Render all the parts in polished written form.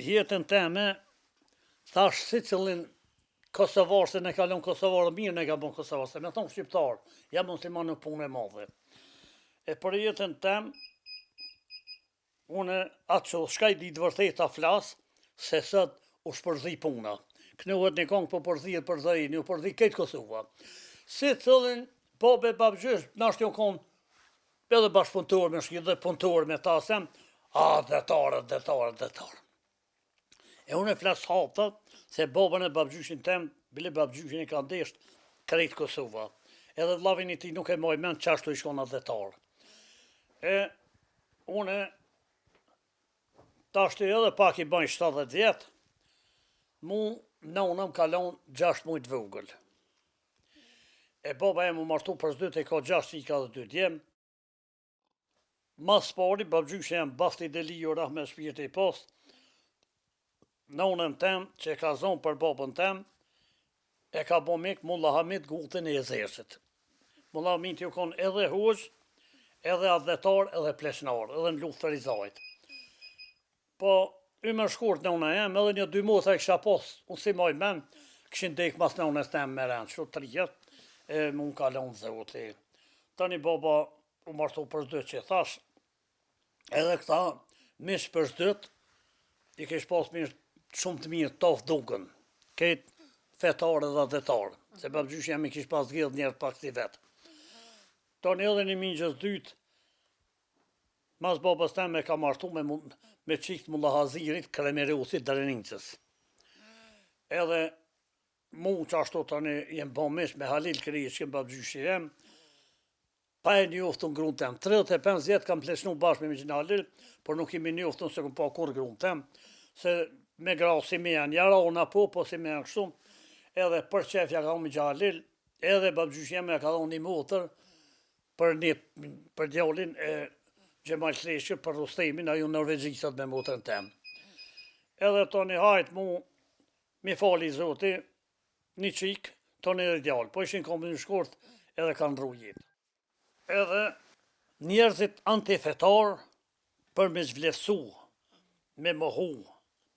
jetën teme, thash si cëllin Kosovar, se ne kalon Kosovarë mirë, ne ka bon Kosovarë, se me thonë shqiptarë, jam musliman në punë e madhe. E për jetën tem, une atë që shkaj ditë vërtet ta flasë, se sot u shpërzi puna. Kënuhet një kongë po përzihet përzëri, një përzi këtë Kosova. Si cëllin, babe babgjysh, nashtë jo konë, edhe bashkëpunëtor me shkjë dhe punëtor me ta sem, detarë. E unë e flasë hapët, se babën e babgjyshin tem, bile babgjyshin e ka ndesht krejt Kosova. Edhe vlavin i ti nuk e maj men qashtu i shkona detarë. E unë tashti edhe pak i bëjnë 70 vjetë, mu nënëm kalon 6 mujtë vogël. E baba e mu martu për zdyt e ka 6 i ka dhe 2 djemë. Mas pari, babgjyshin jam bafti deliju rahme shpirti i post, nënëm tem që e ka zonë për babën tem, e ka bo mik Mulla Hamid Gutin e Ezersit. Mulla Hamid ju konë edhe hoqë, edhe adhetar, edhe pleshnar, edhe në luft të rizajt. Po, y më shkurt nëna jem, edhe një 2 muaj e kësha pos, unë si maj men, këshin dek mas nënës tem me rend, shu 3 e mu në kalon zoti. Tani baba u martu për zdyt që thash, edhe këta, mish për zdyt, i kesh pas mish shumë të mirë taf dukën, këtë fetarë dhe detarë, se babgjysh jam i kish pas gjithë njerët pak si vetë. Tani edhe një mingjës dytë, mas babës tem me ka martu me qikt Mulla Hazirit, Kremerusit, Drenincës. Edhe mu që ashtu tani jem bëmish me Halil Kriji që kem babgjyshi jem, pa e njoftun grunë tem. 35 vjetë kam pleshnu bashkë me Mjina Halil, por nuk imi njoftun se kom pa kur grunë tem, se me gra si me janë, jara ona po si me janë kështu, edhe për qefja ka unë Mjina Halil, edhe babgjyshi jem e ka unë një motër për djallin e Gjemal Shleshqir për Rustemin, a ju norvegjisat me motërën tem. Edhe toni hajt mu, mi fali zoti, një qik, toni edhe djallë, po ishin kom një shkurt edhe kanë rru jetë. Edhe njerëzit antifetar për me zhvlesu, me mohu,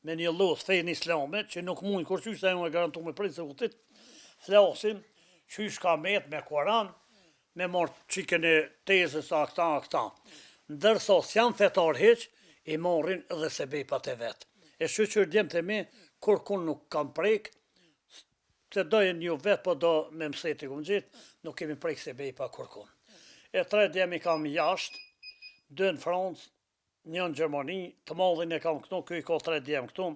me një los fejnë islame, që nuk mujnë kur qysh, se e më garantu me prej zotit, flasim, qysh ka met me Koran, me marë qikën e tezës a këta. Ndërsa s'janë fetar heq, i marrin edhe se bejpat e vetë. E shqyqër djemë të mi, kur kun nuk kam prejk, se dojnë një vetë, po do me mëseti këmë gjithë, nuk kemi prejk se bejpa kur kun. E 3 djemë i kam jashtë, 2 në Francë, 1 në Gjermani, të madhin e kam këtu, këj ka 3 djemë këtu,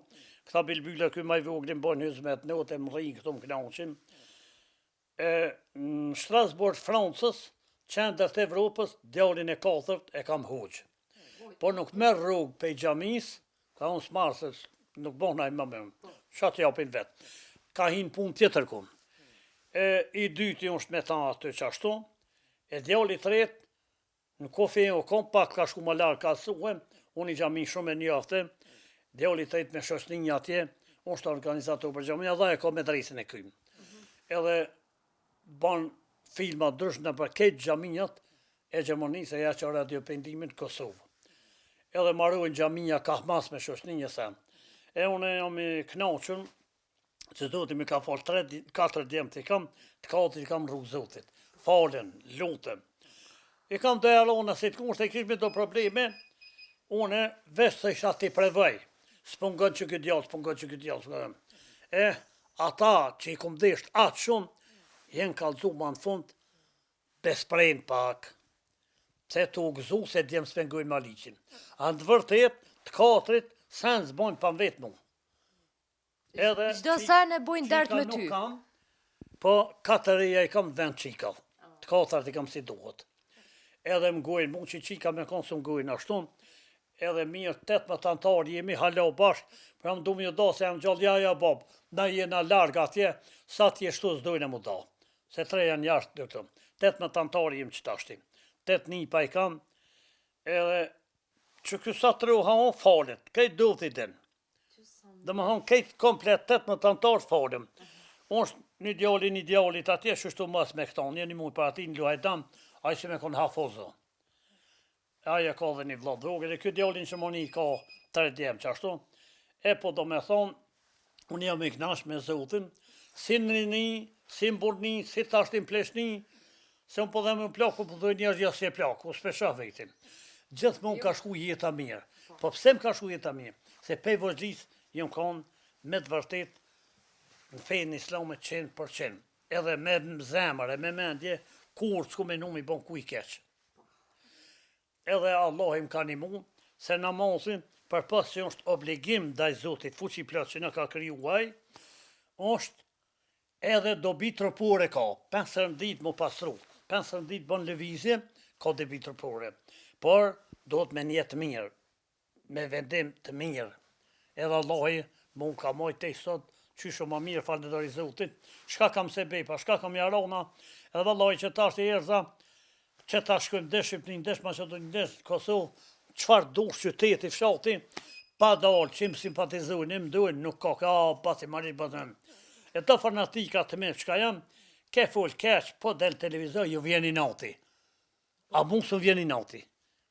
këta bilbylla këj maj voglin bojnë hizmet, në të më rrinë këtu më knaqim. Në Strasbourg, Francës, qendër të Evropës, djallin e 4 e kam hoqë. Po nuk merë rrugë pe i gjamis, ka unë s'marë se nuk bëhna i më mëmë, qatë japin vetë. Ka hinë pun tjetër kun. I dyti unë shme ta atë qashtu, e djalli 3, në kofi e o kom, pak ka shku më larë ka suhem, unë i gjami shumë e një afte, djalli 3 me shoshnjë atje, unë shtë organizator për gjami, edhe e ka me dresin e krymë. Edhe banë filma drysh në për këtë gjaminjat e Gjermanisë e ja që radio pendimin Kosovë. Edhe marrujnë gjaminja ka mas me shoshnjë sen. E unë jam i knaqën, që zoti mi ka falë 4 djemë të kam, të 4 i kam rrugë zotit. Falen, lutëm. I kam të jalona si të kushtë e kishme do probleme, unë vesh të isha të i prevej. S'pungon që këtë djallë, E ata që i kom desht atë shumë, jenë kalëzu ma në fund, besprejnë pak, se të u gëzu se djemë s'pengojnë ma liqin. A në vërtet, të 4, sen s'bojnë pa vetë mu. Gjdo sen e bojnë dert me ty. Kam, po 4 i kam vend qika, të 4 i kam si duhet. Edhe më gojnë mu që qika me konë së më gojnë ashtun, edhe mirë 18 antarë jemi hala bashkë, pra më du më ju da se jam gjallë jaja babë, na jena largë atje, sa t'je shtu s'dojnë e mu da. Se 3 janë jashtë dhe këtu. 18 antarë jem që tashtim. 8 nipa i kam, edhe që kësa 3 u haon falet, kejtë duhet i din. Dhe më haon kejtë komplet 18 antarë falem. Unë një djallit atje, shështu mas me këta, një mujë për ati në luhajdam, a i që me konë hafozo. Aja ka dhe një vladh vogël, dhe kjo djallin që moni ka 3 djemë që ashtu, E po do me thonë, unë jam i knash me Zotin, si në rini, si në burni, si të ashtin pleshni, se unë po dhe me plaku, po dhe njerë gjë si e plaku, s'pesha vetin. Gjithë më ka shku jeta mirë. Po pse më ka shku jeta mirë? Se pej vëzhgjis jam kanë me të vërtet në fejnë islamet 100%. Edhe me zemër e me mendje, kur s'ku me nu mi bon ku i keq. Edhe Allah im ka një mund, se namazin, për pas që është obligim ndaj Zotit fuqi plot që në ka kriju uaj, është edhe dobi trupore ka, 50 ditë më pasru, 50 ditë bën lëvizje, ka dobi trupore. Por, do të me njetë mirë, me vendim të mirë. Edhe Allahi më ka mojtë te i sot, qysho ma mirë falëndëri Zotit, shka kam se bej, pa shka kam jarona, edhe Allahi që ta është e erza, që ta shkojmë desh Shqipni, desh Macedoni, desh Kosovë, qëfar dush qyteti, fshati, pa dalë që më simpatizojnë, më dojnë, nuk ka pasi marit bëtëm. E të fanatika të me qka jam, ke full keq, po del televizor, ju vjeni nati. A mund së vjeni nati.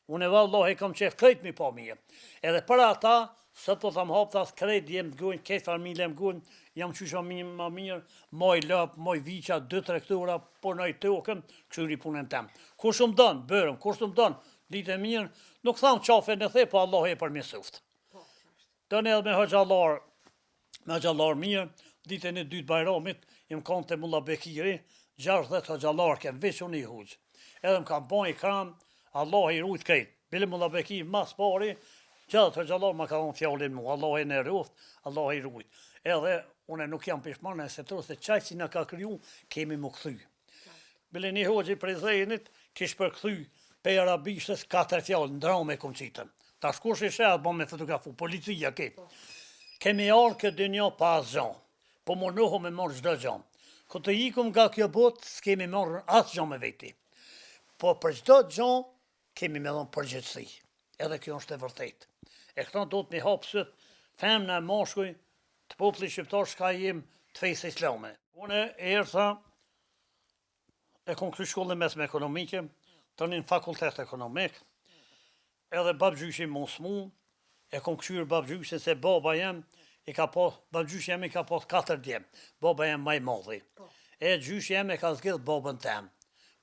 Unë e vallahi kam qef krejt mi pa mije. Edhe për ata, sot po tham hap tas krejt jem të gujnë, krejt familje më gujnë, jam qysha ma mirë, moj lëp, moj viqa, 2-3 këtura, punoj tokën, këshyri punën tem. Kur shumë donë, bërëm, kur shumë donë, ditë e mirë, nuk thamë qafe në the, po Allah e për mjesuft. Dënë edhe me hëgjallar mirë, ditën e 2 bajramit, jem kanë të mulla Bekiri, 60 hëgjallar kem veç unë i huqë. Edhe më kam bon i kram, Allah i rujt krejt. Bile mulla Bekiri mas pari, 60 hëgjallar ma ka unë fjallin mu, Allah i në ruft, Allah i rujt. Edhe une nuk jam pishmane, se të se qaj që në ka kryu, kemi më këthy. Bile një hoqë i prezejnit, kish për këthy, pe arabishtës 4 fjallë, në drame kom qitën. Ta shkush i shetë, bo me fotografu, policia ke. Kemi arë këtë dënjo pa asë gjanë, po më nëho me marë gjdo gjanë. Këtë ikum nga kjo botë, s'kemi marë asë gjanë me veti. Po për gjdo gjanë, kemi me dhonë përgjithsi. Edhe kjo është e vërtet. E këta do të mi hapësët, femna e mashkuj, të populli shqiptar shka jem të fejse islame. Une e ertha, e kom kry shkollën mesme ekonomike, të një në fakultet ekonomik, edhe babgjyshi mos mu, e kom këshyrë babgjyshi se baba jem, babgjyshi jem i ka pas 4 djem, baba jem maj modhi. E gjyshi jem e ka zgjidh babën tem.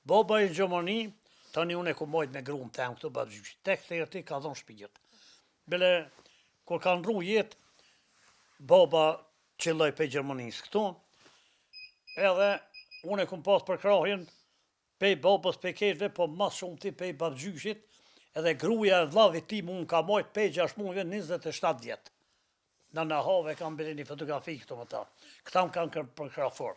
Baba i Gjermani, tani unë e ku mojt me grunë tem këtu babgjyshi, tek të erti ka dhonë shpijët. Bile, kur ka ndru jetë, baba qëlloj pe Gjermanisë këtu, edhe unë e ku pas për krahjen, pej babës pe kejtve, po mas shumë ti pej babgjyshit, edhe gruja e vlavit ti unë ka mojt pej 6 muajve 27 vjetë. Në have kam bile një fotografi këtu më ta. Këta më kanë për krafor.